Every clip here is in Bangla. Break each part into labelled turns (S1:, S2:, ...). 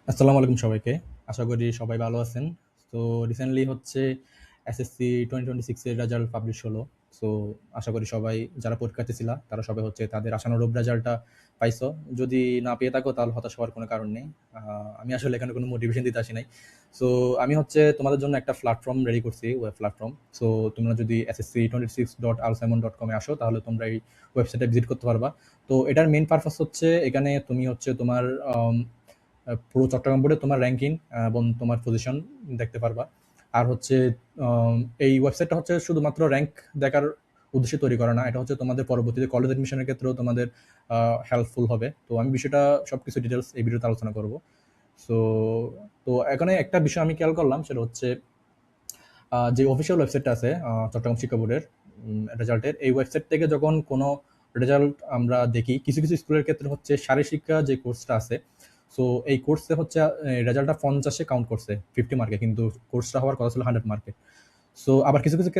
S1: আসসালামু আলাইকুম সবাইকে। আশা করি সবাই ভালো আছেন। তো রিসেন্টলি হচ্ছে এসএসসি 2026 এর রেজাল্ট পাবলিশ হলো। সো আশা করি সবাই যারা পরীক্ষার্থী ছিলা তারা সবাই হচ্ছে তাদের আশানুরূপ রেজাল্টটা পাইছো। যদি না পেয়ে থাকো তাহলে হতাশ হওয়ার কোনো কারণ নেই। আমি আসলে এখানে কোনো মোটিভেশন দিতে আসি নাই। সো আমি হচ্ছে তোমাদের জন্য একটা প্ল্যাটফর্ম রেডি করছি, ওয়েব প্ল্যাটফর্ম। সো তোমরা যদি ssc26.alsaimon.com এ আসো তাহলে তোমরা এই ওয়েবসাইটে ভিজিট করতে পারবা। তো এটার মেইন পারপাস হচ্ছে এখানে তুমি হচ্ছে তোমার পুরো চট্টগ্রাম বোর্ডে তোমার র্যাঙ্কিং এবং তোমার পজিশন দেখতে পারবা। আর হচ্ছে আম, এই ওয়েবসাইটটা হচ্ছে শুধুমাত্র র্যাঙ্ক দেখার উদ্দেশ্যে তৈরি করা না, এটা হচ্ছে তোমাদের পরবর্তীতে কলেজ অ্যাডমিশনের ক্ষেত্রেও তোমাদের হেল্পফুল হবে। তো আমি বিষয়টা সবকিছু ডিটেলস এই ভিডিওতে আলোচনা করব। সো তো এখানে একটা বিষয় আমি খেয়াল করলাম, সেটা হচ্ছে যে অফিসিয়াল ওয়েবসাইটটা আছে চট্টগ্রাম শিক্ষা বোর্ডের রেজাল্টের, এই ওয়েবসাইট থেকে যখন কোনো রেজাল্ট আমরা দেখি, কিছু কিছু স্কুলের ক্ষেত্রে হচ্ছে শারীরশিক্ষা যে কোর্সটা আছে, সো এই কোর্সে হচ্ছে রেজাল্টটা 50-এ কাউন্ট করছে 50 মার্কে, কিন্তু কোর্সটা হওয়ার কথা ছিল 100 মার্কে। সো আবার কিছু কিছু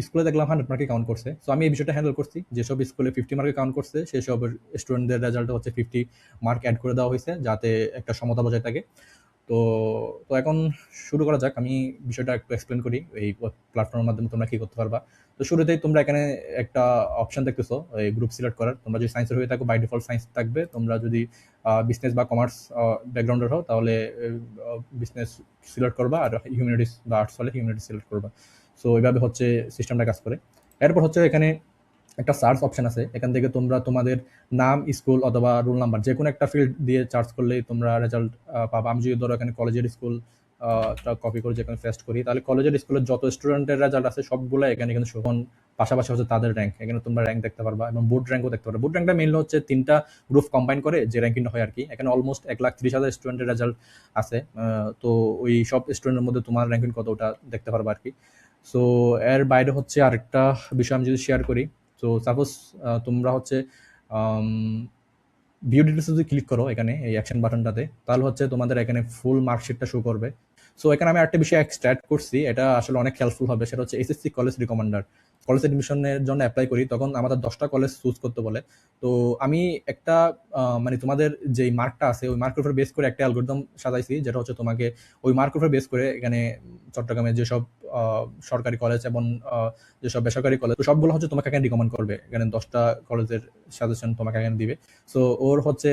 S1: স্কুলে দেখলাম 100 মার্কে কাউন্ট করছে। সো আমি এই বিষয়টা হ্যান্ডেল করছি, যেসব স্কুলে 50 মার্কে কাউন্ট করছে সেসব স্টুডেন্টদের রেজাল্ট হচ্ছে 50 মার্ক অ্যাড করে দেওয়া হয়েছে, যাতে একটা সমতা বজায় থাকে। তো তো এখন শুরু করা যাক। আমি বিষয়টা একটু এক্সপ্লেন করি এই প্ল্যাটফর্মের মাধ্যমে তোমরা কি করতে পারবা। তো শুরুতেই তোমরা এখানে একটা অপশন দেখতেছো এই গ্রুপ সিলেক্ট করার। তোমরা যদি সায়েন্সের হয়ে থাকো বাই ডিফল্ট সায়েন্স থাকবে, তোমরা যদি বিজনেস বা কমার্স ব্যাকগ্রাউন্ডের হও তাহলে বিজনেস সিলেক্ট করবা, আর হিউম্যানিটিস বা আর্টস হলে হিউম্যানিটিস সিলেক্ট করবা। সো এইভাবে হচ্ছে সিস্টেমটা কাজ করে। এরপর হচ্ছে এখানে একটা সার্চ অপশন আছে, এখান থেকে তোমরা তোমাদের নাম, স্কুল অথবা রোল নাম্বার যে কোনো একটা ফিল্ড দিয়ে সার্চ করলেই তোমরা রেজাল্ট পাবা। আমি যদি ধরো এখানে কলেজের স্কুল কপি করে যেখানে পেস্ট করি, তাহলে কলেজের স্কুলের যত স্টুডেন্টের রেজাল্ট আছে সবগুলো এখানে কিন্তু শোভন। পাশাপাশি হচ্ছে তাদের র্যাঙ্ক, এখানে তোমরা র্যাঙ্ক দেখতে পারবা এবং বোর্ড র্যাঙ্কও দেখতে পারবা। বোর্ড র্যাঙ্কটা মেইনলি হচ্ছে তিনটা গ্রুপ কম্বাইন করে যে র্যাঙ্কিংটা হয় আর কি। এখানে অলমোস্ট 1,30,000 স্টুডেন্টের রেজাল্ট আছে। তো ওই সব স্টুডেন্টের মধ্যে তোমার র্যাঙ্কিং কত ওটা দেখতে পারবা আর কি। সো এর বাইরে হচ্ছে আরেকটা বিষয় আমি যদি শেয়ার করি। তো সাপোজ তোমরা হচ্ছে ভিউ ডিটেলস যদি ক্লিক করো এখানে এই অ্যাকশন বাটনটাতে, তাহলে হচ্ছে তোমাদের এখানে ফুল মার্কশিটটা শো করবে। সো এখানে আমি একটা বিষয় এক্সট্রা অ্যাড করছি, এটা আসলে অনেক হেল্পফুল হবে। সেটা হচ্ছে এসএসসি কলেজ রিকমান্ডার। কলেজ এডমিশনের জন্য অ্যাপ্লাই করি তখন আমাদের 10টা কলেজ চুজ করতে বলে। তো আমি একটা মানে তোমাদের যেই মার্কটা আছে ওই মার্কের উপর বেস করে একটা অ্যালগরিদম সাজাইছি, যেটা হচ্ছে তোমাকে ওই মার্কের উপর বেস করে এখানে চট্টগ্রামে যেসব সরকারি কলেজ এবং যেসব বেসরকারি কলেজ, তো সবগুলো হচ্ছে তোমাকে এখানে রিকমেন্ড করবে। এখানে 10টা কলেজের সাজেশন তোমাকে এখানে দিবে। সো ওর হচ্ছে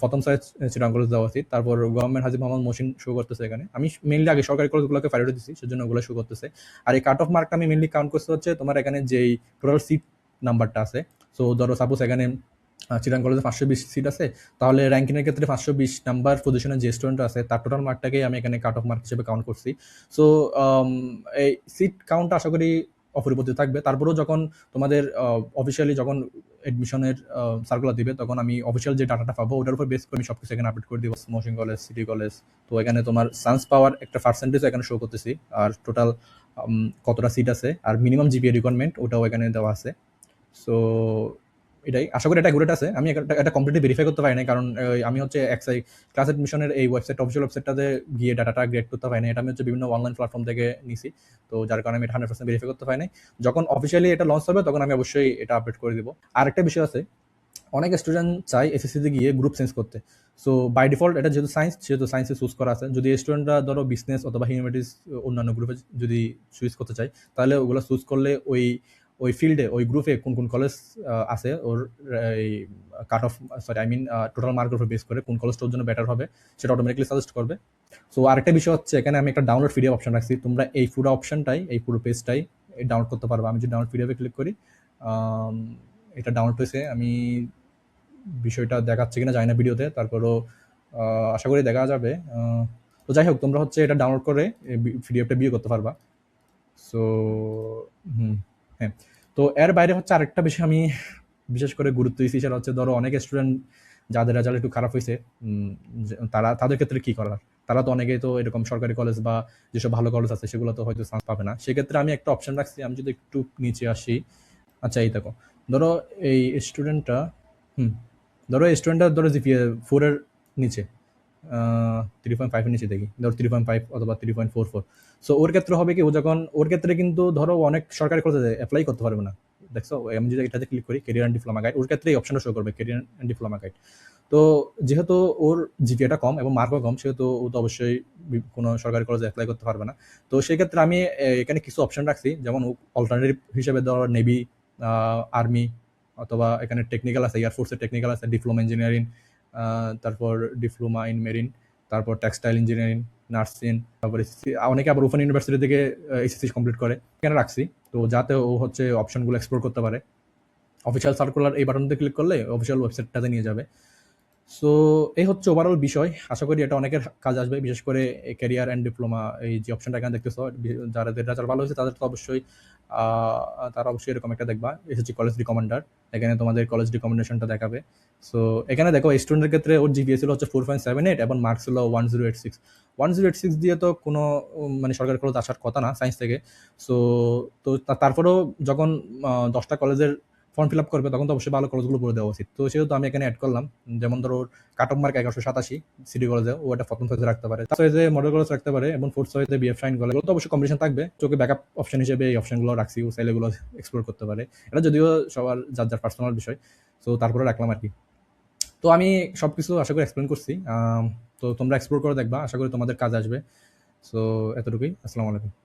S1: প্রথম সাইজ চিটাগং কলেজ দেওয়া উচিত, তারপর গভর্নমেন্ট হাজী মোহাম্মদ মহসিন শো করতেছে এখানে। আমি মেইনলি আগে সরকারি কলেজগুলোকে প্রায়োরিটি দিচ্ছি, সেজন্য ওগুলো শো করতেছে। আর এই কাট অফ মার্কটা আমি মেইনলি কাউন্ট করতে হচ্ছে তোমার এখানে যেই টোটাল সিট নাম্বারটা আছে। সো ধরো সাপোজ এখানে চিটাগং কলেজে 520 সিট আছে, তাহলে র্যাঙ্কিংয়ের ক্ষেত্রে 520 নাম্বার পজিশনে যে স্টুডেন্ট আছে তার টোটাল মার্কটাকেই আমি এখানে কাট অফ মার্ক হিসেবে কাউন্ট করছি। সো এই সিট কাউন্টটা আশা করি অপরিবর্তিত থাকবে। তারপরেও যখন তোমাদের অফিসিয়ালি যখন এডমিশনের সার্কুলার দিবে, তখন আমি অফিসিয়াল যে ডাটাটা পাবো ওটার উপর বেস করে আমি সবকিছু এখানে আপডেট করে দিব। মহসিন কলেজ, সিটি কলেজ, তো এখানে তোমার চান্স পাওয়ার একটা পার্সেন্টেজ এখানে শো করতেছি, আর টোটাল কতটা সিট আছে, আর মিনিমাম জিপিএ রিকোয়ারমেন্ট ওটাও এখানে দেওয়া আছে। সো এটাই, আশা করি এটা অ্যাকুরেট আছে। আমি এটা কমপ্লিটলি ভেরিফাই করতে পারি না, কারণ আমি হচ্ছে এক্সআই ক্লাস এডমিশনের এই ওয়েবসাইট অফিসিয়াল ওয়েবসাইটটাতে গিয়ে ডাটাটা গ্রেড করতে পারি না। এটা আমি হচ্ছে বিভিন্ন অনলাইন প্ল্যাটফর্ম থেকে নিছি। তো যার কারণে আমি এটা 100% ভেরিফাই করতে পারি নাই। যখন অফিসিয়ালি এটা লঞ্চ হবে তখন আমি অবশ্যই এটা আপডেট করে দিব। আরেকটা বিষয় আছে, অনেক স্টুডেন্ট চাই এসএসসিতে গিয়ে গ্রুপ চেঞ্জ করতে। সো বাই ডিফল্ট এটা যেহেতু সায়েন্স, সেহেতু সায়েন্সে চুজ করা আছে। যদি স্টুডেন্টরা ধরো বিজনেস অথবা হিউম্যানিটিস অন্যান্য গ্রুপে যদি চুজ করতে চায়, তাহলে ওগুলো চুজ করলে ওই ওই ফিল্ডে ওই গ্রুপে কোন কোন কলেজ আছে ওর এই cut off, sorry I mean total মার্কের উপর বেস করে কোন কলেজটা ওর জন্য বেটার হবে সেটা অটোমেটিকলি সাজেস্ট করবে। সো আরেকটা বিষয় হচ্ছে এখানে আমি একটা ডাউনলোড পিডিএফ অপশন রাখছি। তোমরা এই পুরো অপশনটাই, এই পুরো পেজটাই ডাউনলোড করতে পারবা। আমি যদি ডাউনলোড পিডিএফে ক্লিক করি, আম, এটা ডাউনলোড হয়েছে। আমি বিষয়টা দেখাচ্ছে কিনা জানি না ভিডিওতে, তারপরও আশা করি দেখা যাবে। তো যাই হোক, তোমরা হচ্ছে এটা ডাউনলোড করে পিডিএফটা ভিউ করতে পারবা। সো হ্যাঁ। তো এর বাইরে হচ্ছে আরেকটা বিষয় আমি বিশেষ করে গুরুত্ব দিচ্ছি, সেটা হচ্ছে ধরো অনেক স্টুডেন্ট যাদের রেজাল্ট একটু খারাপ হয়েছে, তারা তাদের ক্ষেত্রে কি করার। তারা তো অনেকেই তো এরকম সরকারি কলেজ বা যেসব ভালো কলেজ আছে সেগুলো তো হয়তো চান্স পাবে না। সেক্ষেত্রে আমি একটা অপশন রাখছি। আমি যদি একটু নিচে আসি, আচ্ছা এই দেখো, ধরো এই স্টুডেন্টটা, হুম ধরো এই স্টুডেন্টটা ধরো জিপিএ 4-এর নিচে, 3.5-এর নিচে দেখি, ধরো 3.5 অথবা 3.44। সো ওর ক্ষেত্রে হবে কি, ও যখন ওর ক্ষেত্রে কিন্তু ধরো অনেক সরকারি কলেজে অ্যাপ্লাই করতে পারবে না, দেখছো, আমি যদি এটাতে ক্লিক করি ক্যারিয়ার অ্যান্ড ডিপ্লোমা গাইড, ওর ক্ষেত্রে এই অপশনটা শো করবে ক্যারিয়ার অ্যান্ড ডিপ্লোমা গাইড। তো যেহেতু ওর জিপিএটা কম এবং মার্কও কম, সেহেতু ও তো অবশ্যই কোনো সরকারি কলেজে অ্যাপ্লাই করতে পারবে না। তো সেই ক্ষেত্রে আমি এখানে কিছু অপশন রাখছি, যেমন অল্টারনেটিভ হিসেবে ধরো নেভি, আর্মি, অথবা এখানে টেকনিক্যাল আছে, এয়ারফোর্সের টেকনিক্যাল আছে, ডিপ্লোমা ইঞ্জিনিয়ারিং, তারপর ডিপ্লোমা ইন মেরিন, তারপর টেক্সটাইল ইঞ্জিনিয়ারিং, নার্সিং, তারপর এসএসসি, অনেকে আবার ওপেন ইউনিভার্সিটি থেকে এসএসসি কমপ্লিট করে, এখানে রাখছি। তো যাতে ও হচ্ছে অপশনগুলো এক্সপ্লোর করতে পারে। অফিসিয়াল সার্কুলার এই বাটনতে ক্লিক করলে অফিসিয়াল ওয়েবসাইটটাতে নিয়ে যাবে। সো এই হচ্ছে ওভারঅল বিষয়। আশা করি এটা অনেকের কাজ আসবে, বিশেষ করে ক্যারিয়ার অ্যান্ড ডিপ্লোমা এই যে অপশনটা এখানে দেখতেছো, যাদের রেজাল্ট ভালো হয়েছে তাদের তো অবশ্যই তারা অবশ্যই এরকম একটা দেখবা, এসএসসি কলেজ রিকমেন্ডার। এখানে তোমাদের কলেজ রিকমেন্ডেশনটা দেখাবে। সো এখানে দেখো স্টুডেন্টের ক্ষেত্রে ওর জিপিএ ছিল হচ্ছে 4.78 এবং মার্কস ছিল 1086। 1086 দিয়ে তো কোনো মানে সরকারি কলেজ আসার কথা না সায়েন্স থেকে। সো তো তারপরেও যখন 10টা কলেজের ফর্ম ফিল আপ করবে তখন তো অবশ্যই ভালো কলেজগুলো পড়ে দেওয়া উচিত। তো সেহেতু আমি এখানে অ্যাড করলাম, যেমন ধরো কাট অফ মার্ক 1187 সিটি কলেজে, ও এটা প্রথম চয়েসে রাখতে পারে, তার চয়েসে মডেল কলেজ রাখতে পারে, এবং ফোর্থ চয়েসে বিএফ শাইন কলেজ। তো অবশ্যই কম্পিটিশন থাকবে, চোখে ব্যাকআপ অপশন হিসেবে এই অপশনগুলো রাখছি, ও চাইলে এগুলো এক্সপ্লোর করতে পারে। এটা যদিও সবার যার যার পার্সোনাল বিষয়, তো তারপরে রাখলাম আর কি। তো আমি সবকিছু আশা করি এক্সপ্লেন করছি। তো তোমরা এক্সপ্লোর করে দেখবা, আশা করি তোমাদের কাজ আসবে। সো এতটুকুই, আসসালামু আলাইকুম।